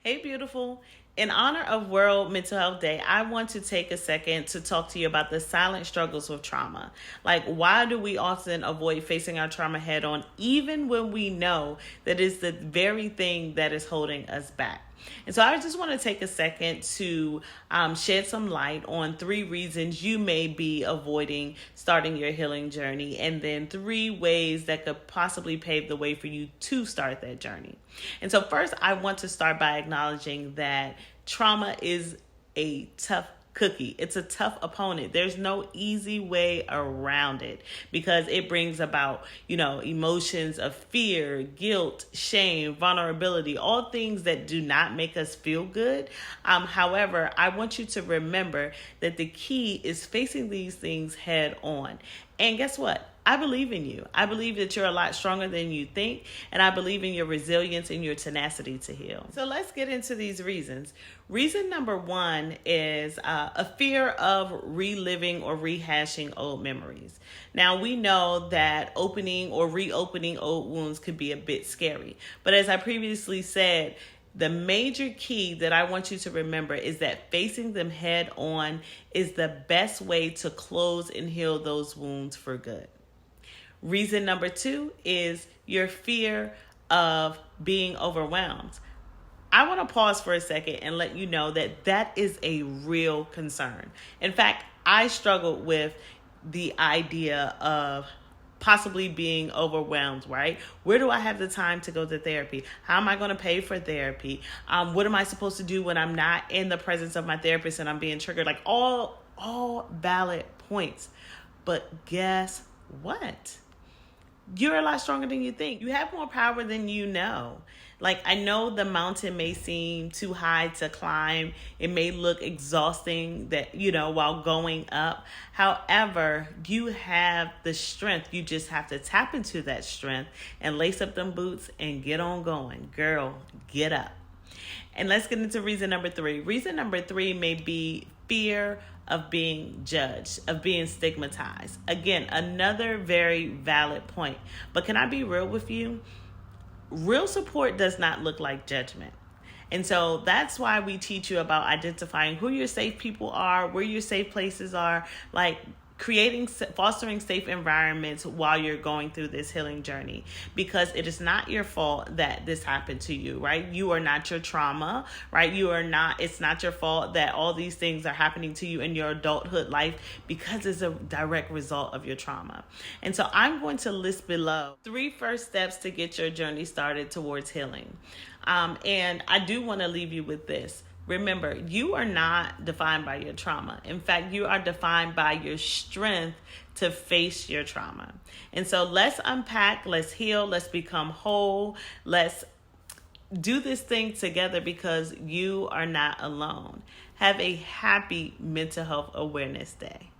Hey, beautiful. In honor of World Mental Health Day, I want to take a second to talk to you about the silent struggles with trauma. Like, why do we often avoid facing our trauma head on, even when we know that it's the very thing that is holding us back? And so I just want to take a second to shed some light on 3 reasons you may be avoiding starting your healing journey, and then 3 ways that could possibly pave the way for you to start that journey. And so, first, I want to start by acknowledging that trauma is a tough cookie. It's a tough opponent. There's no easy way around it because it brings about, emotions of fear, guilt, shame, vulnerability, all things that do not make us feel good. However, I want you to remember that the key is facing these things head on. And guess what? I believe in you. I believe that you're a lot stronger than you think, and I believe in your resilience and your tenacity to heal. So let's get into these reasons. Reason number 1 is a fear of reliving or rehashing old memories. Now, we know that opening or reopening old wounds could be a bit scary, but as I previously said, the major key that I want you to remember is that facing them head on is the best way to close and heal those wounds for good. Reason number 2 is your fear of being overwhelmed. I want to pause for a second and let you know that that is a real concern. In fact, I struggled with the idea of possibly being overwhelmed, right? Where do I have the time to go to therapy? How am I going to pay for therapy? What am I supposed to do when I'm not in the presence of my therapist and I'm being triggered? Like all valid points. But guess what? You're a lot stronger than you think. You have more power than you know. Like, I know the mountain may seem too high to climb. It may look exhausting while going up. However, you have the strength. You just have to tap into that strength and lace up them boots and get on going. Girl, get up. And let's get into reason number 3. Reason number 3 may be fear of being judged, of being stigmatized. Again, another very valid point. But can I be real with you? Real support does not look like judgment. And so that's why we teach you about identifying who your safe people are, where your safe places are, like fostering safe environments while you're going through this healing journey, because it is not your fault that this happened to you, right? You are not your trauma, right? It's not your fault that all these things are happening to you in your adulthood life, because it's a direct result of your trauma. And so I'm going to list below 3 first steps to get your journey started towards healing. And I do want to leave you with this. Remember, you are not defined by your trauma. In fact, you are defined by your strength to face your trauma. And so let's unpack, let's heal, let's become whole. Let's do this thing together, because you are not alone. Have a happy Mental Health Awareness Day.